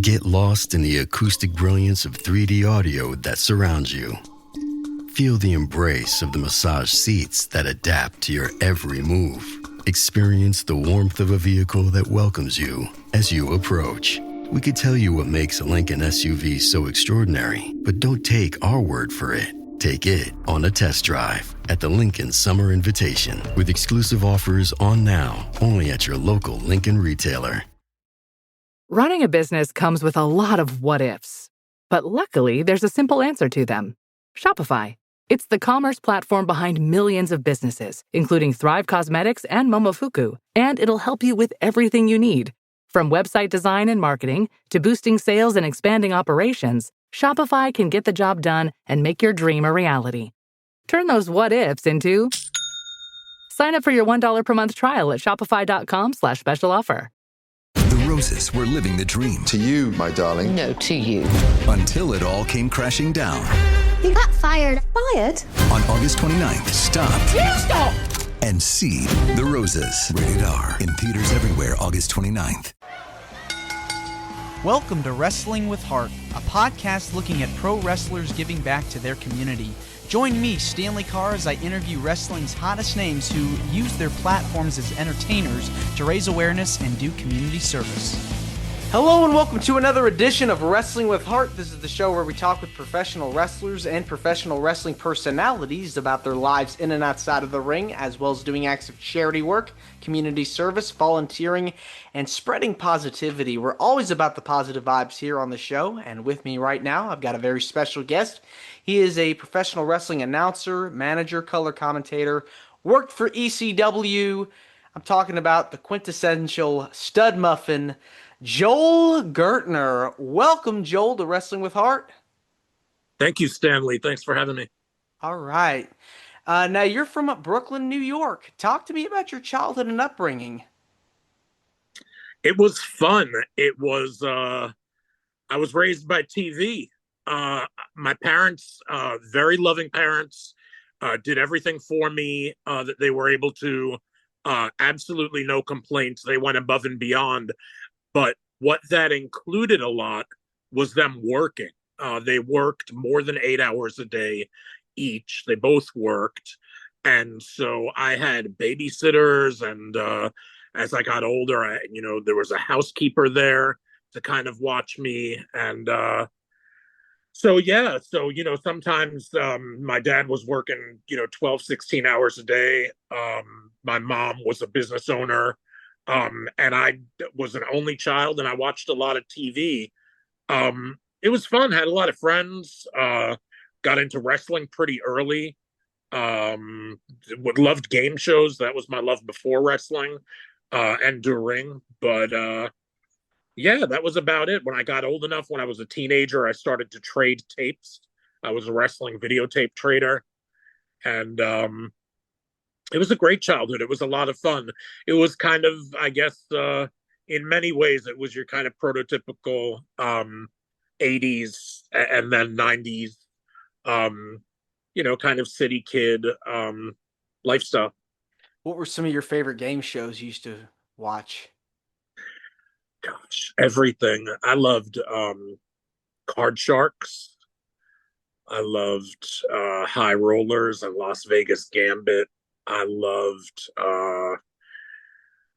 Get lost in the acoustic brilliance of 3D audio that surrounds you. Feel the embrace of the massage seats that adapt to your every move. Experience the warmth of a vehicle that welcomes you as you approach. We could tell you what makes a Lincoln SUV so extraordinary, but don't take our word for it. Take it on a test drive at the Lincoln Summer Invitation, with exclusive offers on now, only at your local Lincoln retailer. Running a business comes with a lot of what-ifs, but luckily there's a simple answer to them. Shopify. It's the commerce platform behind millions of businesses, including Thrive Cosmetics and Momofuku, and it'll help you with everything you need. From website design and marketing to boosting sales and expanding operations, Shopify can get the job done and make your dream a reality. Turn those what-ifs into... Sign up for your $1 per month trial at shopify.com/special offer. The Roses were living the dream. To you, my darling. No, to you. Until it all came crashing down. You got fired. Fired? On August 29th, stop. You stop! And see The Roses. Rated R. In theaters everywhere, August 29th. Welcome to Wrestling with Heart, a podcast looking at pro wrestlers giving back to their community. Join me, Stanley Carr, as I interview wrestling's hottest names who use their platforms as entertainers to raise awareness and do community service. Hello and welcome to another edition of Wrestling with Heart. This is the show where we talk with professional wrestlers and professional wrestling personalities about their lives in and outside of the ring, as well as doing acts of charity work, community service, volunteering, and spreading positivity. We're always about the positive vibes here on the show, and with me right now, I've got a very special guest. He is a professional wrestling announcer, manager, color commentator, worked for ECW. I'm talking about the quintessential stud muffin, Joel Gertner. Welcome, Joel, to Wrestling with Heart. Thank you, Stanley. Thanks for having me. All right. Now, you're from Brooklyn, New York. Talk to me about your childhood and upbringing. It was fun. It was, I was raised by TV. My parents, very loving parents, did everything for me that they were able to. Absolutely no complaints. They went above and beyond. But what that included a lot was them working. They worked more than 8 hours a day each. They both worked. And so I had babysitters. And as I got older, there was a housekeeper there to kind of watch me. And sometimes my dad was working, 12, 16 hours a day. My mom was a business owner. And I was an only child, and I watched a lot of TV. It was fun. Had a lot of friends. Got into wrestling pretty early. Loved game shows. That was my love before wrestling and during. But that was about it. When I got old enough, when I was a teenager, I started to trade tapes. I was a wrestling videotape trader, and it was a great childhood. It was a lot of fun. It was kind of, I guess, in many ways, it was your kind of prototypical 80s and then 90s, kind of city kid lifestyle. What were some of your favorite game shows you used to watch? Gosh, everything. I loved Card Sharks. I loved High Rollers and Las Vegas Gambit. I loved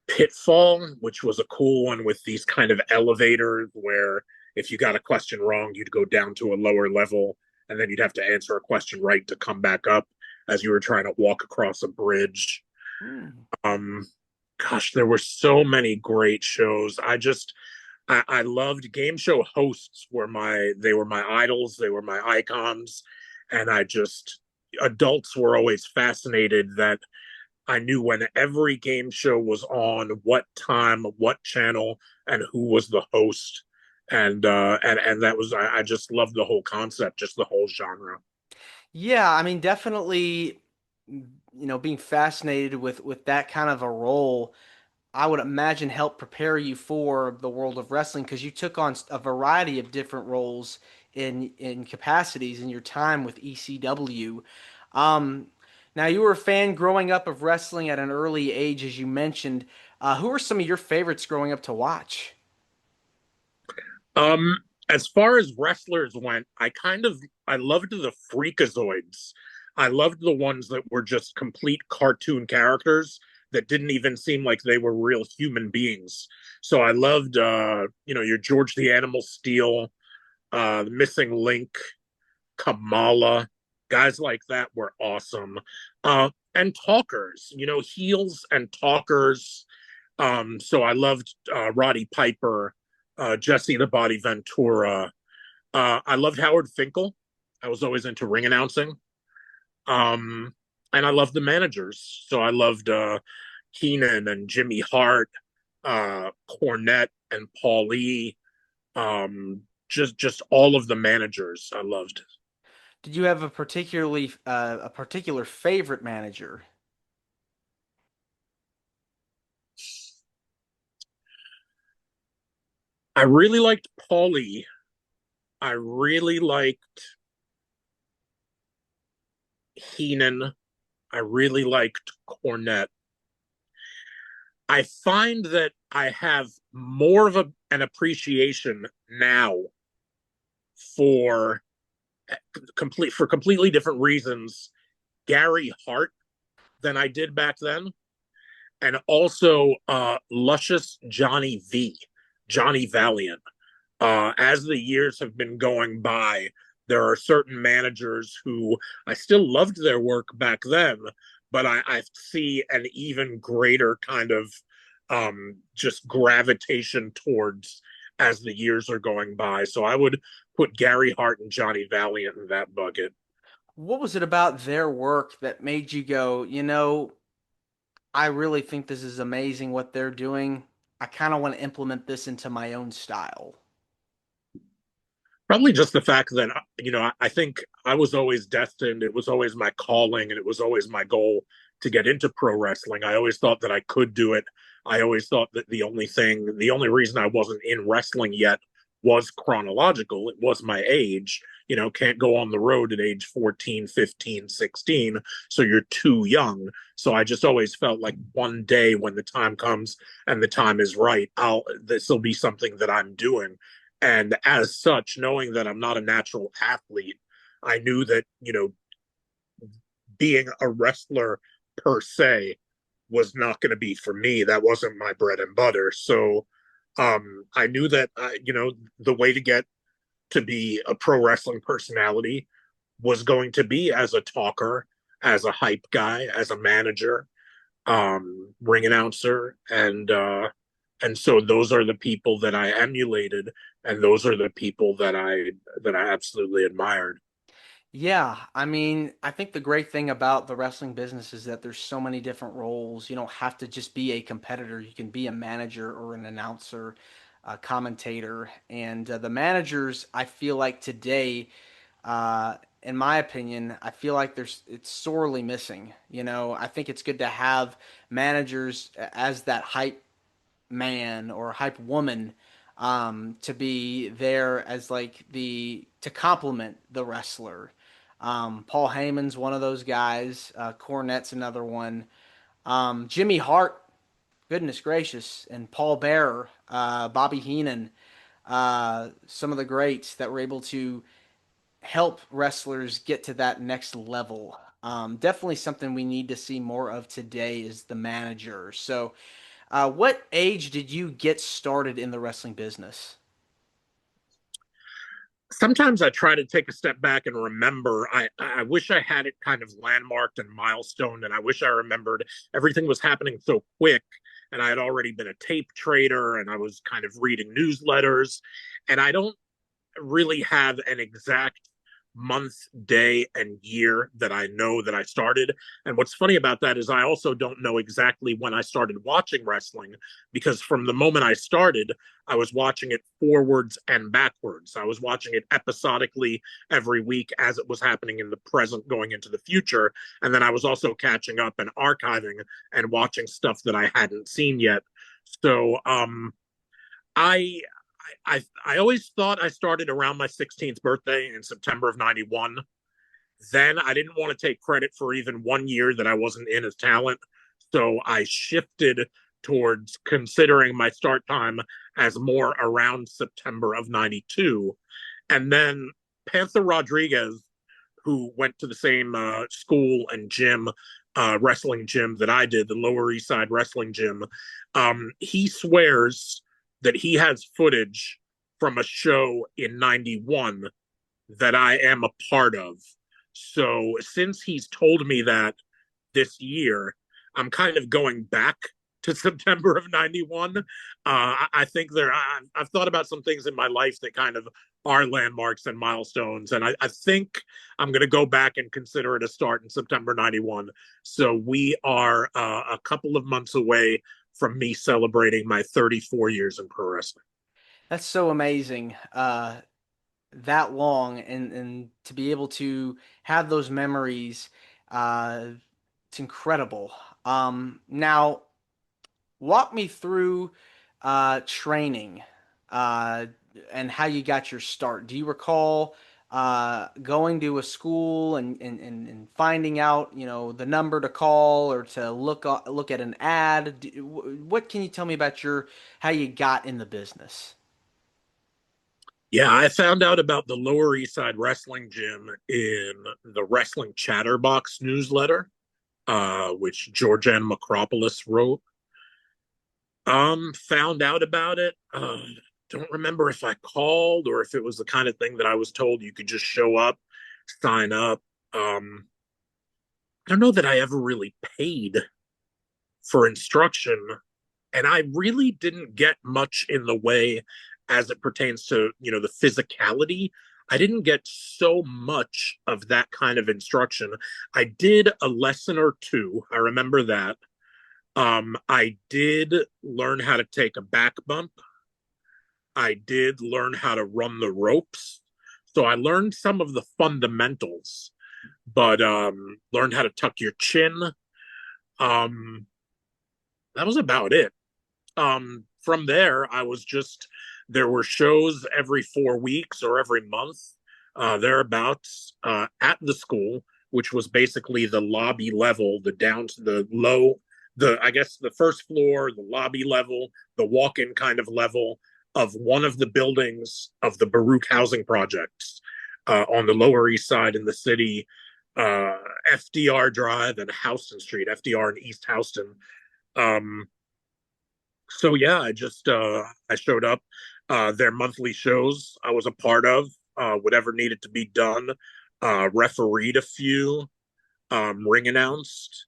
Pitfall, which was a cool one with these kind of elevators where if you got a question wrong, you'd go down to a lower level and then you'd have to answer a question right to come back up as you were trying to walk across a bridge. Gosh, there were so many great shows. I loved game show hosts. They were my idols. They were my icons. And adults were always fascinated that I knew when every game show was on, what time, what channel, and who was the host. And that was, I just loved the whole concept, just the whole genre. Yeah, I mean, definitely, being fascinated with that kind of a role, I would imagine helped prepare you for the world of wrestling, because you took on a variety of different roles in capacities in your time with ECW. Now, you were a fan growing up of wrestling at an early age, as you mentioned. Who are some of your favorites growing up to watch? Um, as far as wrestlers went, I loved the freakazoids. I loved the ones that were just complete cartoon characters that didn't even seem like they were real human beings. So I loved your George the Animal Steel, the Missing Link, Kamala, guys like that were awesome. And talkers, heels and talkers. So I loved Roddy Piper, Jesse the Body Ventura. I loved Howard Finkel. I was always into ring announcing. Um, and I loved the managers. So I loved Keenan and Jimmy Hart, Cornette and Paulie. Just all of the managers I loved. Did you have a particular favorite manager? I really liked Paulie. I really liked Heenan. I really liked Cornette. I find that I have more of an appreciation now for completely different reasons Gary Hart than I did back then, and also luscious Johnny Valiant. As the years have been going by, there are certain managers who I still loved their work back then, but I see an even greater kind of just gravitation towards as the years are going by. So I would put Gary Hart and Johnny Valiant in that bucket. What was it about their work that made you go, I really think this is amazing what they're doing. I kind of want to implement this into my own style. Probably just the fact that I think I was always destined. It was always my calling, and it was always my goal to get into pro wrestling. I always thought that I could do it. I always thought that the only reason I wasn't in wrestling yet was chronological. It was my age. Can't go on the road at age 14, 15, 16. So you're too young. So I just always felt like one day when the time comes and the time is right, this will be something that I'm doing. And as such, knowing that I'm not a natural athlete, I knew that, being a wrestler per se was not going to be for me. That wasn't my bread and butter. So I knew that, the way to get to be a pro wrestling personality was going to be as a talker, as a hype guy, as a manager, ring announcer, and so those are the people that I emulated, and those are the people that I absolutely admired. Yeah, I mean, I think the great thing about the wrestling business is that there's so many different roles. You don't have to just be a competitor. You can be a manager or an announcer, a commentator, and the managers. I feel like today, in my opinion, I feel like it's sorely missing. I think it's good to have managers as that hype man or hype woman to be there as like the to complement the wrestler. Paul Heyman's one of those guys. Cornette's another one. Jimmy Hart, goodness gracious, and Paul Bearer, Bobby Heenan, some of the greats that were able to help wrestlers get to that next level. Definitely something we need to see more of today is the manager. So, what age did you get started in the wrestling business? Sometimes I try to take a step back and remember. I wish I had it kind of landmarked and milestone, and I wish I remembered everything was happening so quick. And I had already been a tape trader, and I was kind of reading newsletters, and I don't really have an exact month, day, and year that I know that I started. And what's funny about that is I also don't know exactly when I started watching wrestling, because from the moment I started, I was watching it forwards and backwards. I was watching it episodically every week as it was happening in the present going into the future. And then I was also catching up and archiving and watching stuff that I hadn't seen yet. So I I always thought I started around my 16th birthday in September of 91. Then I didn't want to take credit for even 1 year that I wasn't in as talent. So I shifted towards considering my start time as more around September of 92. And then Panther Rodriguez, who went to the same school and gym, wrestling gym that I did, the Lower East Side Wrestling Gym, he swears that he has footage from a show in 91 that I am a part of. So since he's told me that this year, I'm kind of going back to September of 91. I think I've thought about some things in my life that kind of are landmarks and milestones. And I think I'm going to go back and consider it a start in September 91. So we are a couple of months away from me celebrating my 34 years in pro wrestling. That's so amazing. That long and to be able to have those memories, uh, it's incredible. Now walk me through training uh, and how you got your start. Do you recall going to a school and finding out, the number to call or to look at an ad? What can you tell me about your how you got in the business? Yeah, I found out about the Lower East Side Wrestling Gym in the Wrestling Chatterbox newsletter, which Georgianne Macropolis wrote. Found out about it. Don't remember if I called or if it was the kind of thing that I was told you could just show up, sign up. I don't know that I ever really paid for instruction, and I really didn't get much in the way as it pertains to, the physicality. I didn't get so much of that kind of instruction. I did a lesson or two. I remember that. I did learn how to take a back bump. I did learn how to run the ropes. So I learned some of the fundamentals, but learned how to tuck your chin. Um, that was about it. From there, there were shows every 4 weeks or every month, thereabouts, at the school, which was basically the lobby level, the low, I guess the first floor, the lobby level, the walk-in kind of level of one of the buildings of the Baruch housing projects, on the Lower East Side in the city, uh, FDR Drive and Houston Street, FDR and East Houston. Um, so yeah, I showed up. Their monthly shows I was a part of, whatever needed to be done. Refereed a few, ring announced,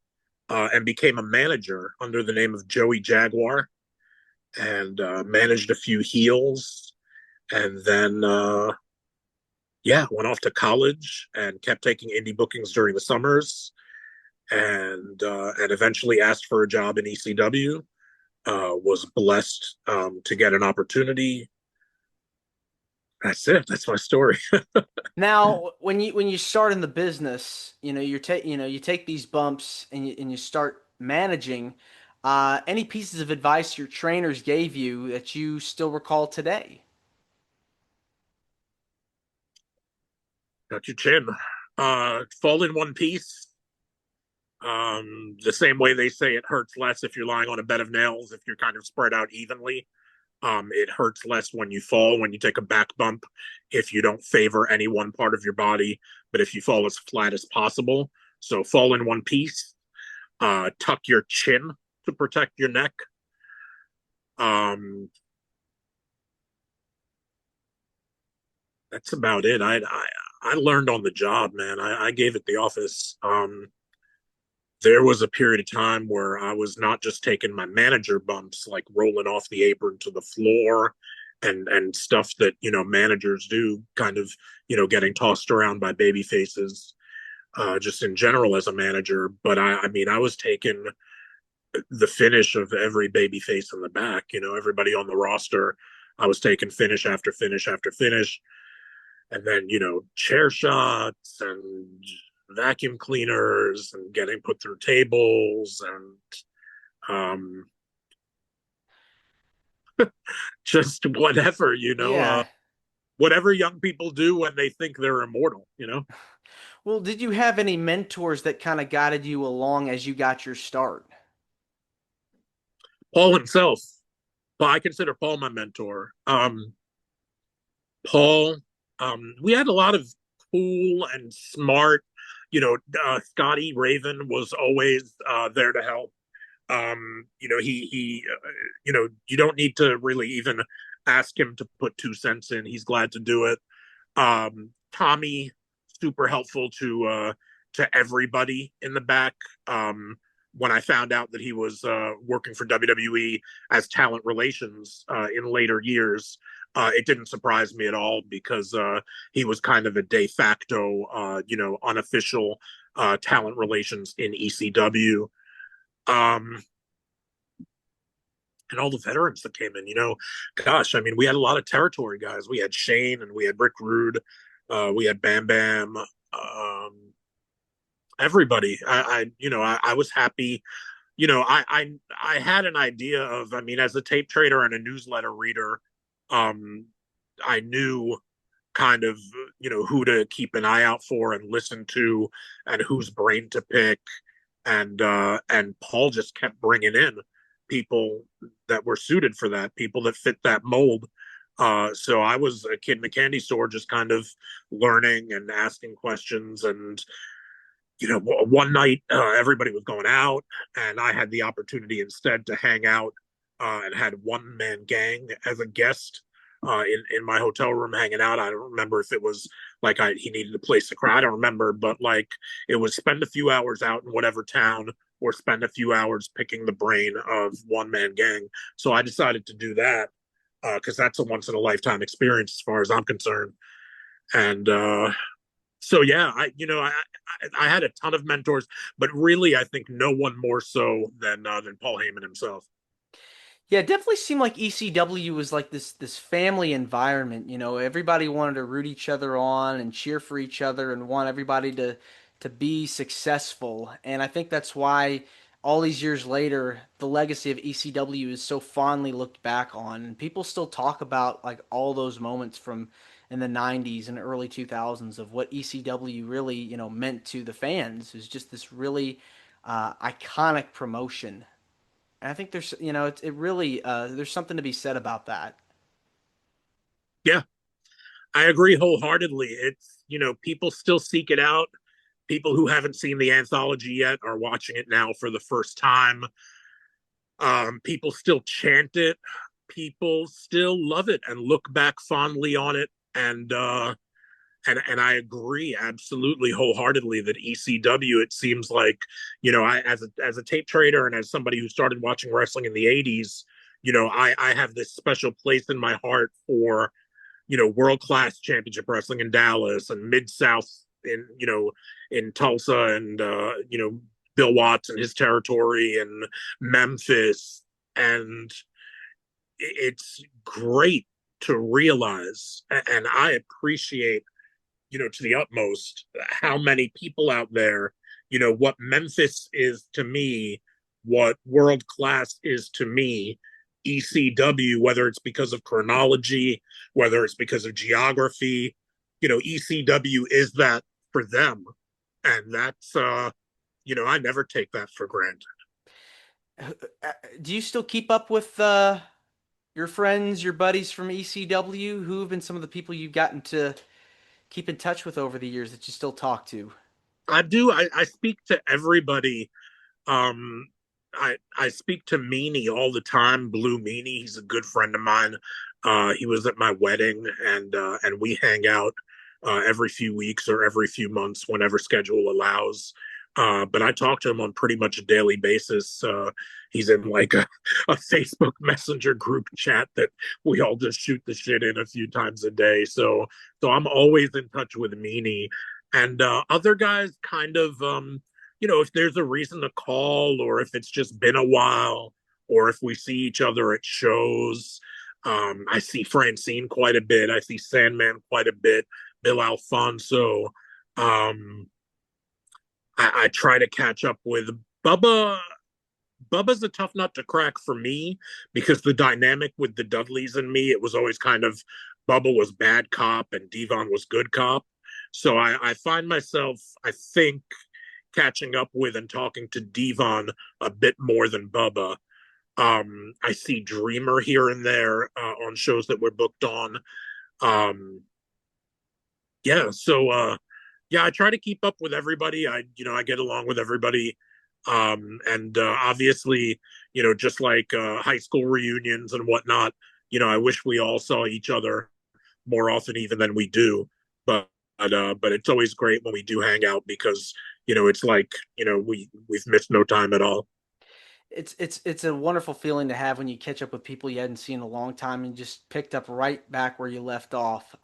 and became a manager under the name of Joey Jaguar, and managed a few heels, and then yeah, went off to college and kept taking indie bookings during the summers, and eventually asked for a job in ECW. Was blessed to get an opportunity. That's it. That's my story. Now, when you start in the business, you take these bumps and you start managing. Any pieces of advice your trainers gave you that you still recall today? Got your chin. Fall in one piece. The same way they say it hurts less if you're lying on a bed of nails, if you're kind of spread out evenly. It hurts less when you fall, when you take a back bump, if you don't favor any one part of your body, but if you fall as flat as possible. So fall in one piece, tuck your chin to protect your neck. Um, that's about it. I learned on the job, man. I gave it the office. There was a period of time where I was not just taking my manager bumps, like rolling off the apron to the floor and stuff that, managers do, kind of, getting tossed around by baby faces, just in general as a manager. But I mean, I was taking the finish of every baby face in the back, everybody on the roster. I was taking finish after finish after finish. And then, chair shots and vacuum cleaners and getting put through tables and just whatever, Yeah. whatever young people do when they think they're immortal. Well, did you have any mentors that kind of guided you along as you got your start? Paul himself. I consider Paul my mentor. Paul, we had a lot of cool and smart, Scotty Raven was always there to help. You don't need to really even ask him to put 2 cents in. He's glad to do it. Tommy, super helpful to everybody in the back. When I found out that he was working for WWE as talent relations in later years, it didn't surprise me at all because he was kind of a de facto, unofficial talent relations in ECW. And all the veterans that came in, gosh, I mean, we had a lot of territory guys. We had Shane and we had Rick Rude, we had Bam Bam, everybody. I was happy. I had an idea of, I mean, as a tape trader and a newsletter reader, I knew kind of, who to keep an eye out for and listen to and whose brain to pick. And Paul just kept bringing in people that were suited for that, people that fit that mold. So I was a kid in a candy store just kind of learning and asking questions. And, one night everybody was going out and I had the opportunity instead to hang out and had One Man Gang as a guest in my hotel room hanging out. I don't remember if it was like he needed a place to cry. I don't remember, but like it was spend a few hours out in whatever town or spend a few hours picking the brain of One Man Gang. So I decided to do that because that's a once in a lifetime experience as far as I'm concerned. And so yeah, I had a ton of mentors, but really I think no one more so than Paul Heyman himself. Yeah, it definitely seemed like ECW was like this family environment. Everybody wanted to root each other on and cheer for each other and want everybody to be successful. And I think that's why all these years later, the legacy of ECW is so fondly looked back on, and people still talk about like all those moments from in the 90s and early 2000s of what ECW really, meant to the fans. It was just this really iconic promotion. And I think there's, it really, there's something to be said about that. Yeah, I agree wholeheartedly. It's, people still seek it out. People who haven't seen the anthology yet are watching it now for the first time. People still chant it. People still love it and look back fondly on it. And I agree absolutely wholeheartedly that ECW, it seems like, I as a tape trader and as somebody who started watching wrestling in the 80s, I have this special place in my heart for, world-class championship wrestling in Dallas and Mid-South in Tulsa and, Bill Watts and his territory and Memphis. And it's great to realize, and I appreciate, to the utmost, how many people out there, what Memphis is to me, what world class is to me, ECW, whether it's because of chronology, whether it's because of geography, ECW is that for them. And that's, I never take that for granted. Do you still keep up with your friends, your buddies from ECW? Who have been some of the people you've gotten to keep in touch with over the years that you still talk to? I do. I speak to everybody. I speak to Meanie all the time. Blue Meanie, he's a good friend of mine. He was at my wedding, and we hang out every few weeks or every few months whenever schedule allows. But I talk to him on pretty much a daily basis. He's in like a Facebook Messenger group chat that we all just shoot the shit in a few times a day. So I'm always in touch with Meanie. And other guys kind of, if there's a reason to call or if it's just been a while or if we see each other at shows. I see Francine quite a bit. I see Sandman quite a bit. Bill Alfonso. I try to catch up with Bubba. Bubba's a tough nut to crack for me because the dynamic with the Dudleys and me, it was always kind of Bubba was bad cop and Devon was good cop. So I find myself, I think, catching up with and talking to Devon a bit more than Bubba. I see Dreamer here and there on shows that we're booked on. Um, yeah, so yeah, I try to keep up with everybody. I get along with everybody. And obviously, just like high school reunions and whatnot, I wish we all saw each other more often even than we do. But it's always great when we do hang out because it's like we've missed no time at all. It's a wonderful feeling to have when you catch up with people you hadn't seen in a long time and just picked up right back where you left off.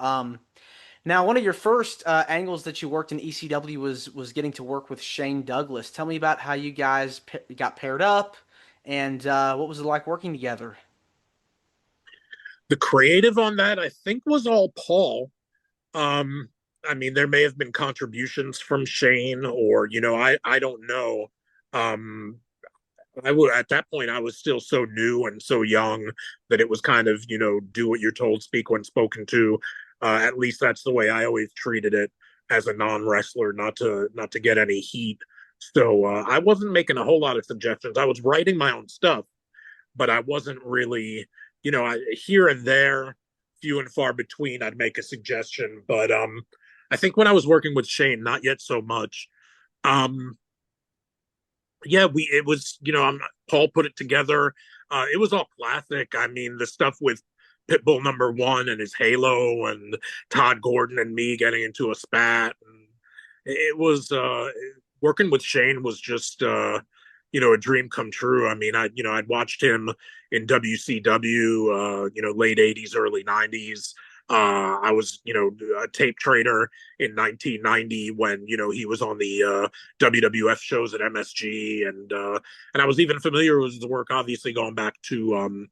Now, one of your first angles that you worked in ECW was getting to work with Shane Douglas. Tell me about how you guys got paired up, and what was it like working together? The creative on that, I think, was all Paul. Um, I mean, there may have been contributions from Shane, or I don't know. Um, I would at that point I was still so new and so young that it was kind of do what you're told, speak when spoken to. At least that's the way I always treated it as a non wrestler, not to get any heat. So I wasn't making a whole lot of suggestions. I was writing my own stuff, but I wasn't really, here and there, few and far between, I'd make a suggestion. But I think when I was working with Shane, not yet so much. Um, yeah, it was, Paul put it together. It was all classic. I mean, the stuff with Pitbull #1 and his Halo and Todd Gordon and me getting into a spat. And it was, working with Shane was just, a dream come true. I mean, I'd watched him in WCW, late '80s, early '90s. I was, a tape trader in 1990 when, he was on the WWF shows at MSG, and I was even familiar with his work, obviously going back to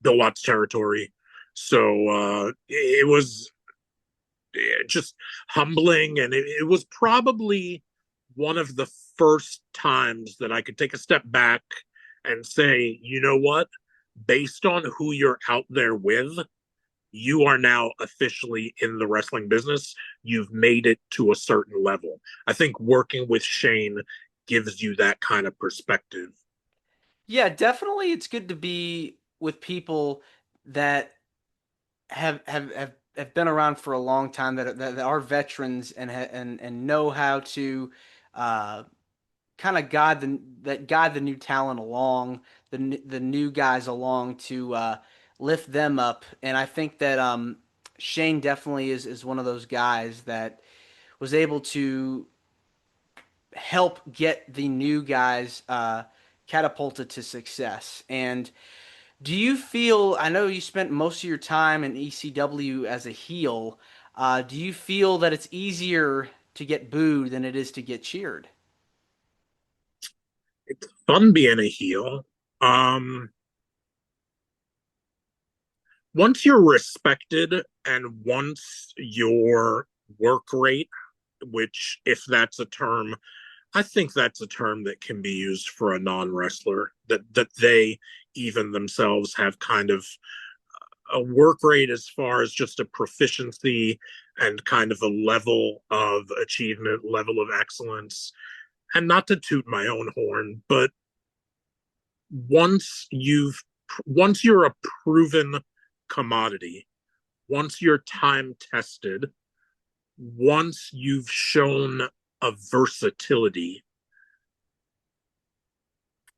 Bill Watts territory. So it was just humbling, and it was probably one of the first times that I could take a step back and say, you know what, based on who you're out there with, you are now officially in the wrestling business. You've made it to a certain level. I think working with Shane gives you that kind of perspective. Yeah, definitely. It's good to be with people that have been around for a long time that are veterans and know how to uh, kind of guide the new talent along, the new guys along to lift them up. And I think that Shane definitely is one of those guys that was able to help get the new guys catapulted to success. And do you feel? I know you spent most of your time in ECW as a heel. Do you feel that it's easier to get booed than it is to get cheered? It's fun being a heel. Um, Once you're respected and once your work rate, which, if that's a term, I think that's a term that can be used for a non-wrestler, that they even themselves have kind of a work rate as far as just a proficiency and kind of a level of achievement, level of excellence. And not to toot my own horn, but once you've once you're a proven commodity, once you're time tested, once you've shown a versatility,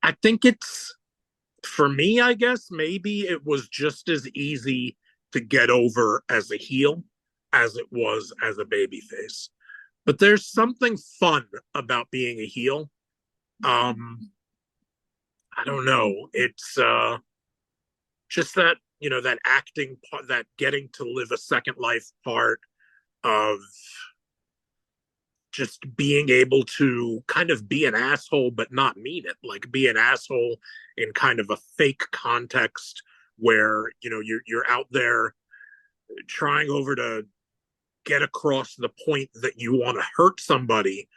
I think it's, for me, I guess maybe it was just as easy to get over as a heel as it was as a babyface. But there's something fun about being a heel. Um, I don't know. It's just that, that acting part, that getting to live a second life part of just being able to kind of be an asshole but not mean it, like be an asshole in kind of a fake context where you're out there trying over to get across the point that you want to hurt somebody,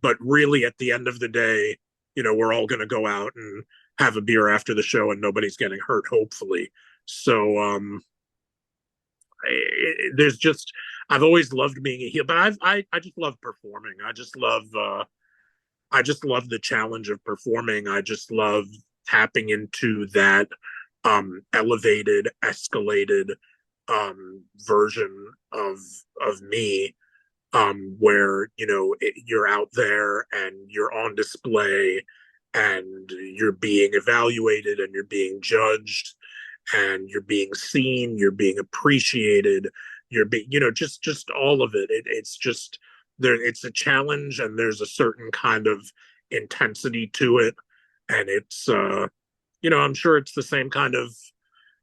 but really at the end of the day, we're all going to go out and have a beer after the show and nobody's getting hurt, hopefully. So there's just, I've always loved being a heel, but I just love performing. I just love the challenge of performing. I just love tapping into that elevated, escalated version of me, where you're out there and you're on display and you're being evaluated and you're being judged and you're being seen, you're being appreciated, you're being, just all of it. It's just there. It's a challenge, and there's a certain kind of intensity to it, and it's I'm sure it's the same kind of,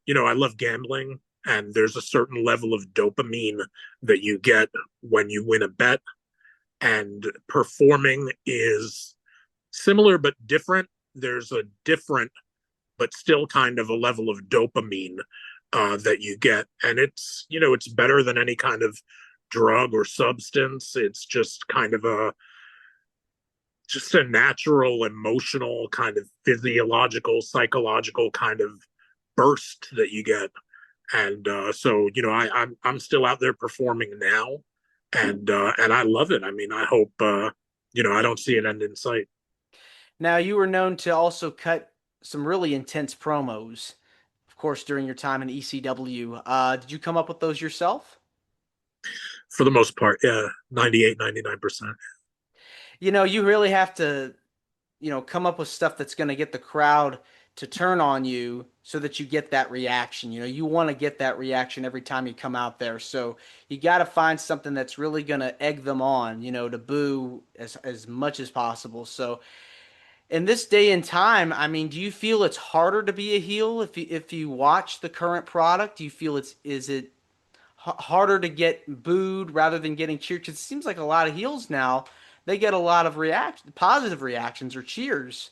I love gambling, and there's a certain level of dopamine that you get when you win a bet, and performing is similar but different. There's a different but still kind of a level of dopamine that you get, and it's better than any kind of drug or substance. It's just kind of a natural, emotional, kind of physiological, psychological kind of burst that you get. And so I'm still out there performing now, and I love it. I mean, I hope I don't see an end in sight. Now, you were known to also cut some really intense promos, of course, during your time in ECW. Did you come up with those yourself? For the most part, yeah, 98, 99%. You really have to, come up with stuff that's going to get the crowd to turn on you so that you get that reaction. You want to get that reaction every time you come out there. So you got to find something that's really going to egg them on, to boo as much as possible. So in this day and time, I mean, do you feel it's harder to be a heel if you watch the current product? Do you feel is it harder to get booed rather than getting cheered? Because it seems like a lot of heels now, they get a lot of positive reactions or cheers.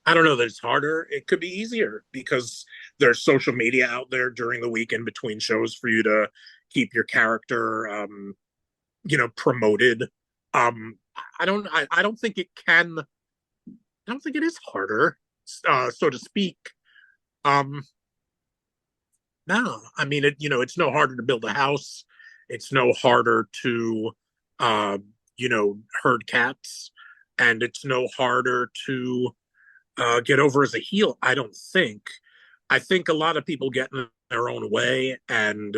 I don't know that it's harder. It could be easier because there's social media out there during the week in between shows for you to keep your character, promoted. Um, I don't think it can. I don't think it is harder, so to speak. Um, no, I mean it's no harder to build a house. It's no harder to, uh, herd cats, and it's no harder to get over as a heel. I don't think. I think a lot of people get in their own way, and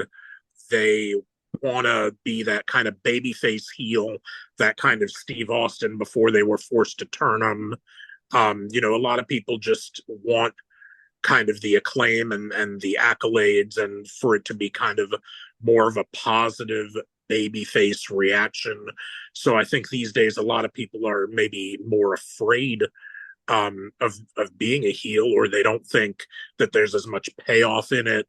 they want to be that kind of babyface heel, that kind of Steve Austin before they were forced to turn him. A lot of people just want kind of the acclaim and the accolades, and for it to be kind of more of a positive babyface reaction. So I think these days a lot of people are maybe more afraid of being a heel, or they don't think that there's as much payoff in it.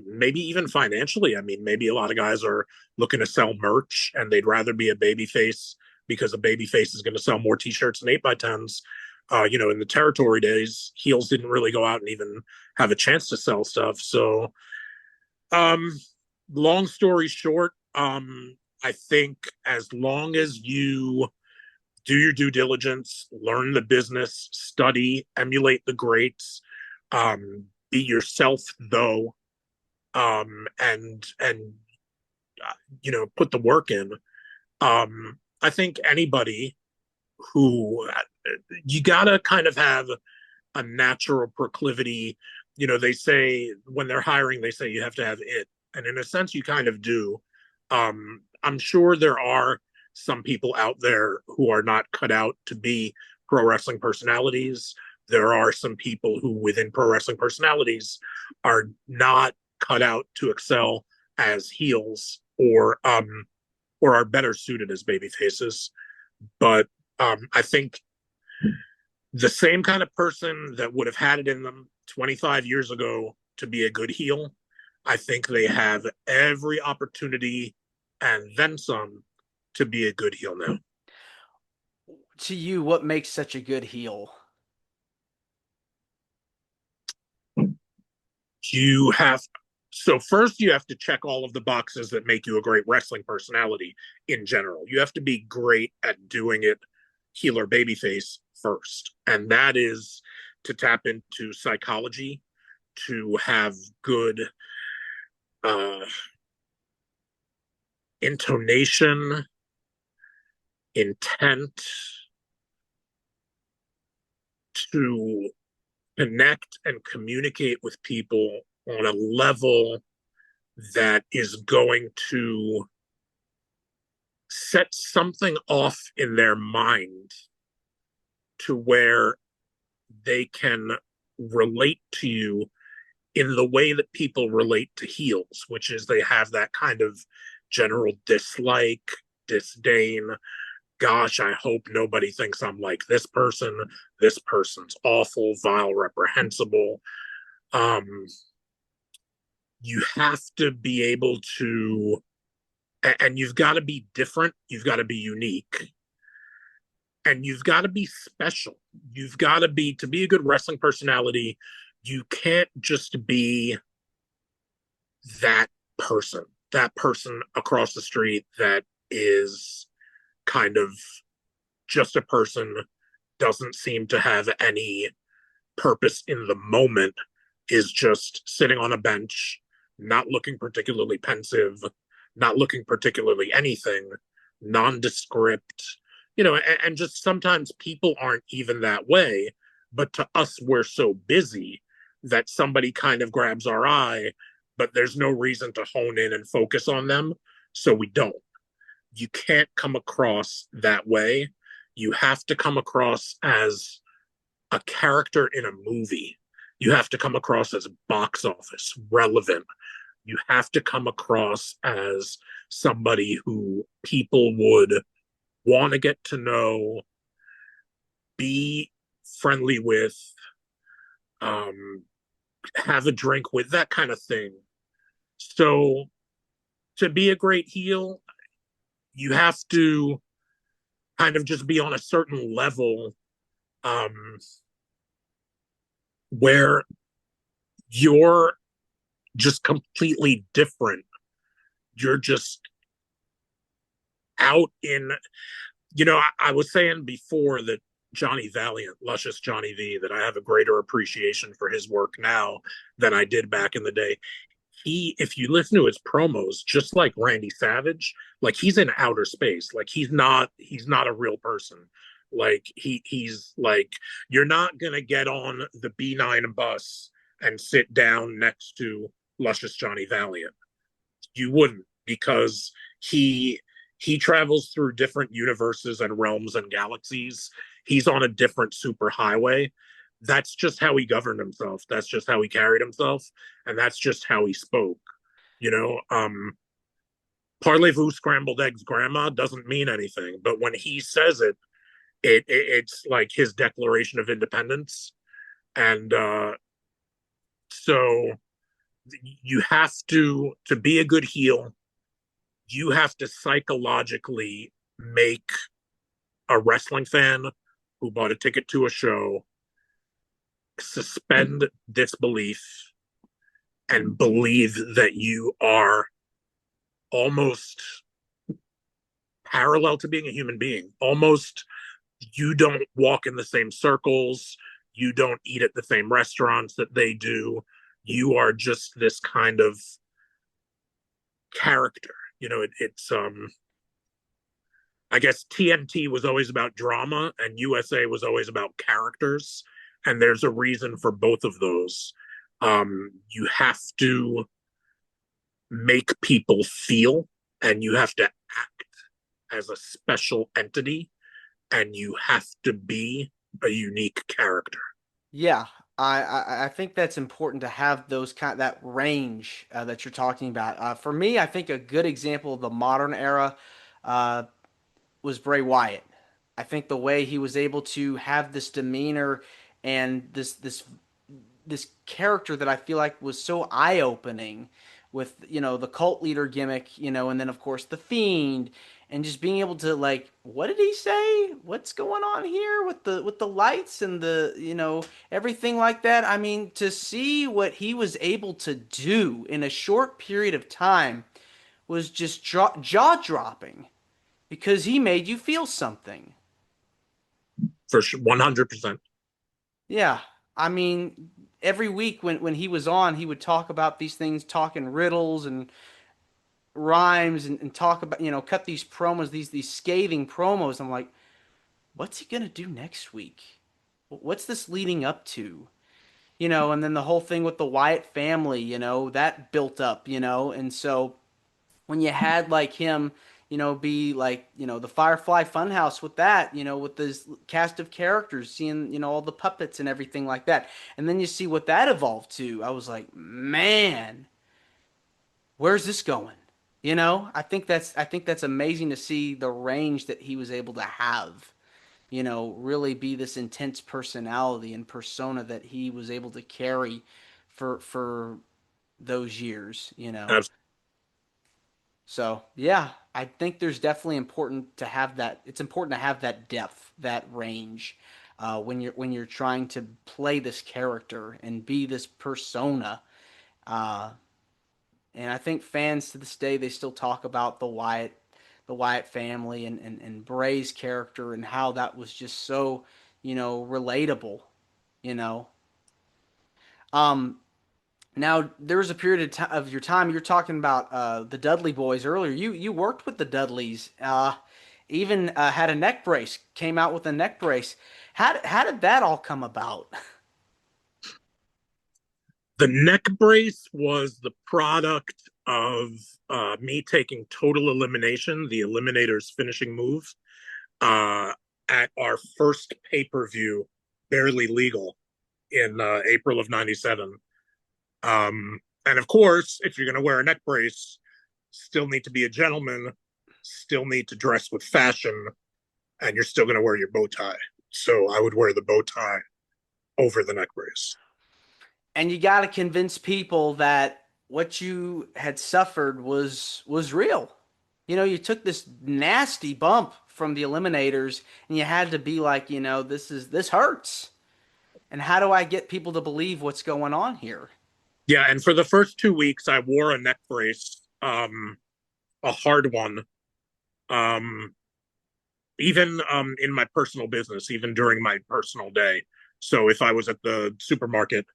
Maybe even financially. I mean, maybe a lot of guys are looking to sell merch, and they'd rather be a babyface because a babyface is going to sell more T-shirts and 8x10s. In the territory days, heels didn't really go out and even have a chance to sell stuff. So, long story short, I think as long as you do your due diligence, learn the business, study, emulate the greats, be yourself though, and put the work in. I think anybody who you gotta kind of have a natural proclivity. They say when they're hiring, they say you have to have it, and in a sense, you kind of do. I'm sure there are some people out there who are not cut out to be pro wrestling personalities. There are some people who within pro wrestling personalities are not cut out to excel as heels, or are better suited as baby faces. But I think the same kind of person that would have had it in them 25 years ago to be a good heel, I think they have every opportunity and then some to be a good heel now. To you, what makes such a good heel? You have So first you have to check all of the boxes that make you a great wrestling personality in general. You have to be great at doing it heel or babyface first. And that is to tap into psychology, to have good intonation, intent, to connect and communicate with people on a level that is going to set something off in their mind to where they can relate to you in the way that people relate to heels, which is they have that kind of general dislike, disdain. Gosh, I hope nobody thinks I'm like this person. This person's awful, vile, reprehensible. Um, you have to be able to, and you've got to be different. You've got to be unique. And you've got to be special. You've got to be a good wrestling personality. You can't just be that that person across the street that is kind of just a person, doesn't seem to have any purpose in the moment, is just sitting on a bench, not looking particularly pensive, not looking particularly anything, nondescript, and just sometimes people aren't even that way. But to us, we're so busy that somebody kind of grabs our eye, but there's no reason to hone in and focus on them. So we don't. You can't come across that way. You have to come across as a character in a movie. You have to come across as box office relevant. You have to come across as somebody who people would want to get to know, be friendly with, have a drink with, that kind of thing. So to be a great heel, you have to kind of just be on a certain level, where you're just completely different. You're just out in, I was saying before that Johnny Valiant, Luscious Johnny V, that I have a greater appreciation for his work now than I did back in the day. If you listen to his promos, just like Randy Savage, like he's in outer space. Like he's not a real person. Like he's like, you're not gonna get on the B9 bus and sit down next to Luscious Johnny Valiant. You wouldn't, because he travels through different universes and realms and galaxies. He's on a different super highway. That's just how he governed himself. That's just how he carried himself, and that's just how he spoke. You know, Parlez-vous scrambled eggs, grandma doesn't mean anything, but when he says it, it's like his declaration of independence. And so you have to be a good heel, you have to psychologically make a wrestling fan who bought a ticket to a show suspend disbelief and believe that you are almost parallel to being a human being. Almost, you don't walk in the same circles, you don't eat at the same restaurants that they do. You are just this kind of character. It's I guess TNT was always about drama and USA was always about characters. And there's a reason for both of those. You have to make people feel, and you have to act as a special entity, and you have to be a unique character. Yeah, I think that's important to have that range that you're talking about. For me, I think a good example of the modern era uh, was Bray Wyatt. I think the way he was able to have this demeanor and this character that I feel like was so eye opening with the cult leader gimmick, and then of course the Fiend, and just being able to, like, what did he say? What's going on here with the lights and the everything like that? I mean, to see what he was able to do in a short period of time was just jaw dropping, because he made you feel something. For sure, 100%. Yeah, I mean, every week when he was on, he would talk about these things, talking riddles and rhymes, and talk about, cut these promos, these scathing promos. I'm like, what's he gonna do next week? What's this leading up to? and then the whole thing with the Wyatt family, that built up, and so when you had like him, be like, the Firefly Funhouse with that, with this cast of characters, seeing, all the puppets and everything like that. And then you see what that evolved to. I was like, man, where's this going? I think that's amazing to see the range that he was able to have. Really be this intense personality and persona that he was able to carry for those years. Abs- So yeah, I think there's definitely important to have that. It's important to have that depth, that range, when you're trying to play this character and be this persona. Uh, and I think fans to this day they still talk about the Wyatt family and Bray's character and how that was just so relatable. You know. Um, Now, there was a period of your time you're talking about the Dudley boys earlier. You worked with the Dudleys, even had a neck brace, came out with a neck brace. How did that all come about? the neck brace was the product of me taking Total Elimination, the Eliminator's finishing move, uh, at our first pay per view, Barely Legal, in April of '97. And of course, if you're going to wear a neck brace, still need to be a gentleman, still need to dress with fashion, and you're still going to wear your bow tie. So I would wear the bow tie over the neck brace. And you got to convince people that what you had suffered was real. You took this nasty bump from the Eliminators, and you had to be like, this hurts. And how do I get people to believe what's going on here? Yeah, and for the first 2 weeks, I wore a neck brace, a hard one, um, even in my personal business, even during my personal day. So if I was at the supermarket,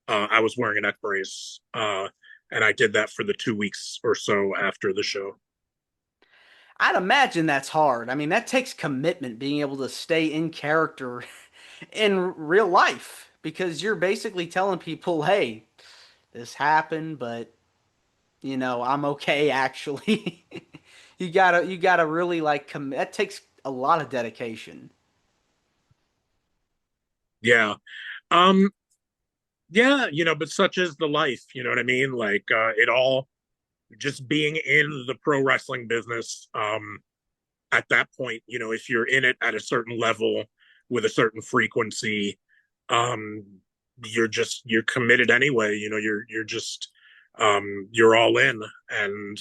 I was wearing a neck brace, and I did that for the 2 weeks or so after the show. I'd imagine that's hard. I mean, that takes commitment being able to stay in character in real life because you're basically telling people, "Hey, this happened, but I'm okay actually." You gotta really like commit. That takes a lot of dedication. Yeah. Um, yeah, but such is the life, you know what I mean? Like it all just being in the pro wrestling business, at that point, if you're in it at a certain level with a certain frequency, um, you're committed anyway. You're just you're all in, and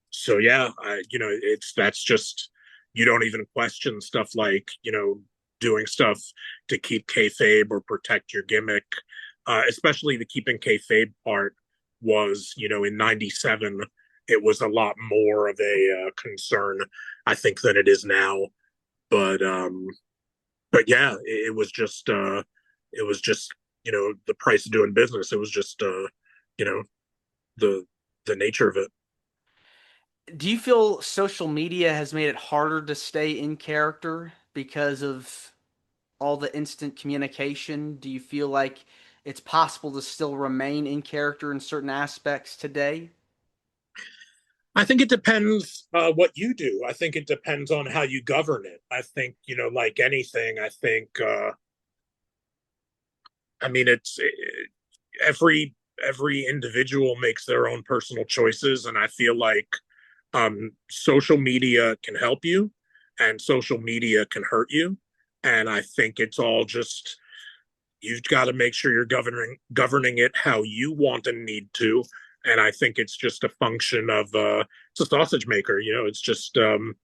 so yeah, it's that's just you don't even question stuff like doing stuff to keep kayfabe or protect your gimmick, especially the keeping kayfabe part was in '97 it was a lot more of a concern I think than it is now. But yeah, it was just the price of doing business. It was just you know the the nature of it. Do you feel social media has made it harder to stay in character because of all the instant communication? Do you feel like it's possible to still remain in character in certain aspects today? I think it depends what you do. I think it depends on how you govern it. I think like anything. I think I mean every individual makes their own personal choices, and I feel like social media can help you, and social media can hurt you. And I think it's all just you've got to make sure you're governing it how you want and need to. And I think it's just a function of it's a sausage maker. It's just to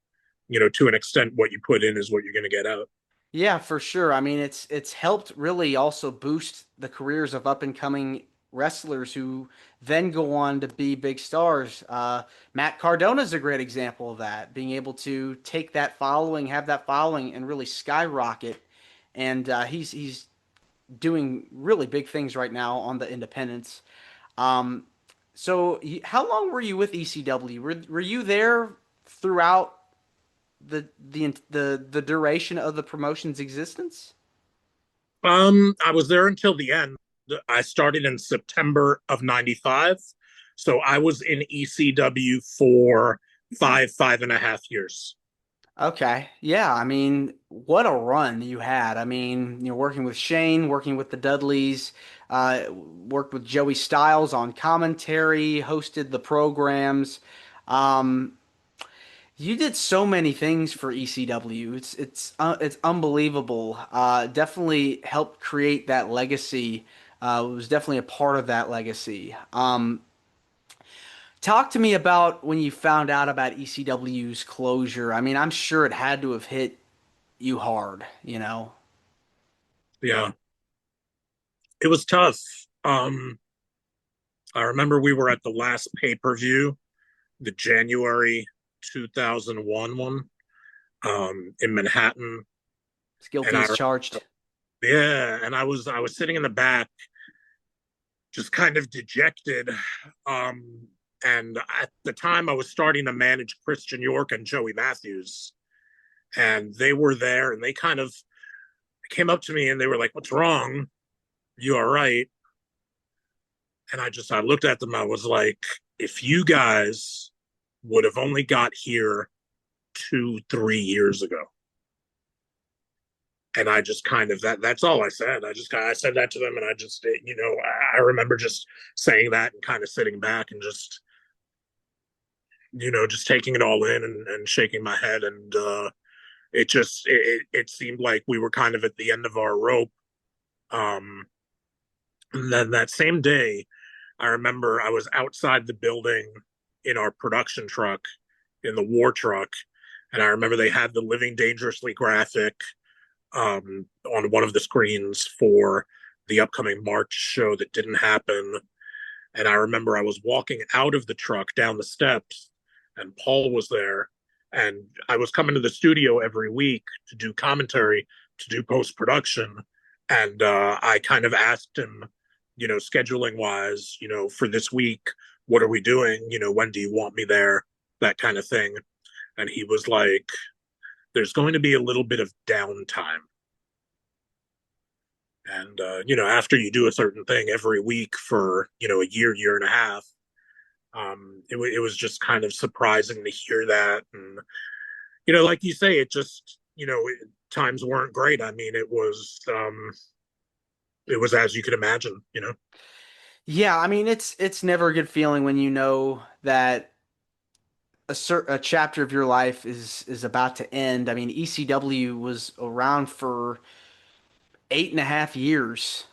an extent what you put in is what you're going to get out. Yeah, for sure. I mean, it's helped really also boost the careers of up and coming wrestlers who then go on to be big stars. Matt Cardona is a great example of that, being able to take that following, have that following, and really skyrocket. And he's doing really big things right now on the independents. Um, so, how long were you with ECW? Were you there throughout the duration of the promotion's existence? I was there until the end. I started in September of '95, so I was in ECW for 5.5 years. Okay. Yeah. I mean, what a run you had. I mean, working with Shane, working with the Dudleys, worked with Joey Styles on commentary, hosted the programs. Um, you did so many things for ECW. It's unbelievable. Definitely helped create that legacy. Was definitely a part of that legacy. Talk to me about when you found out about ECW's closure. I mean, I'm sure it had to have hit you hard, you know? Yeah, it was tough. I remember we were at the last pay-per-view, the January 2001 one, in Manhattan, It's guilty and as charged. yeah, and I was sitting in the back, just kind of dejected. Um, and at the time, I was starting to manage Christian York and Joey Matthews, and they were there, and they kind of came up to me and they were like, "What's wrong? You all right?" And I looked at them. I was like, "If you guys would have only got here 2, 3 years ago." And I just kind of that's all I said. I said that to them, and I remember just saying that and kind of sitting back and just taking it all in and shaking my head. And it seemed like we were kind of at the end of our rope. um and then that same day, I remember I was outside the building in our production truck, in the war truck, and I remember they had the Living Dangerously graphic on one of the screens for the upcoming March show that didn't happen. And I remember I was walking out of the truck down the steps, and Paul was there. And I was coming to the studio every week to do commentary, to do post production. And I kind of asked him, scheduling wise, for this week, what are we doing? When do you want me there? That kind of thing. And he was like, there's going to be a little bit of downtime. And, after you do a certain thing every week for, a year and a half, it was just kind of surprising to hear that. And, like you say, it just, times weren't great. I mean, it was as you could imagine. Yeah, I mean, it's never a good feeling when you know that a chapter of your life is about to end. I mean, ECW was around for 8.5 years.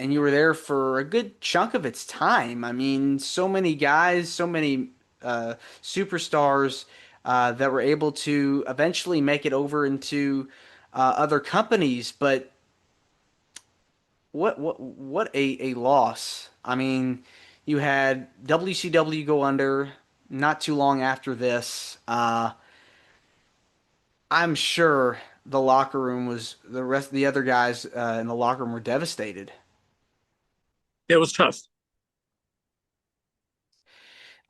And you were there for a good chunk of its time. I mean, so many guys, so many superstars that were able to eventually make it over into other companies. But what a loss. I mean, you had WCW go under not too long after this. I'm sure the locker room was the rest of the other guys in the locker room were devastated. It was tough.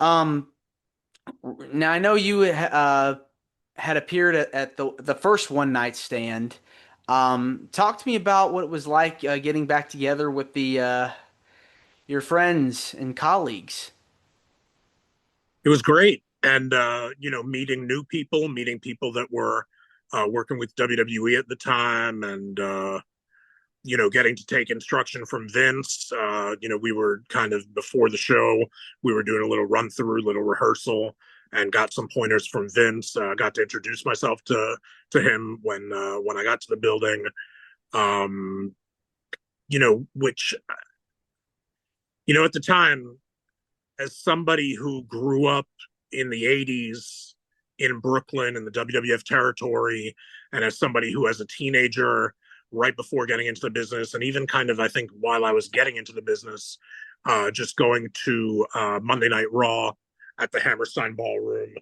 Um, Now I know you had appeared at the first one night stand. Talk to me about what it was like getting back together with the your friends and colleagues. It was great. And, meeting people that were working with WWE at the time, and, getting to take instruction from Vince. We were kind of before the show, we were doing a little run through, little rehearsal, and got some pointers from Vince. Got to introduce myself to him when I got to the building. Um, which at the time, as somebody who grew up in the '80s in Brooklyn in the WWF territory, and as somebody who, as a teenager, right before getting into the business, and even kind of, I think, while I was getting into the business, just going to Monday Night Raw at the Hammerstein Ballroom,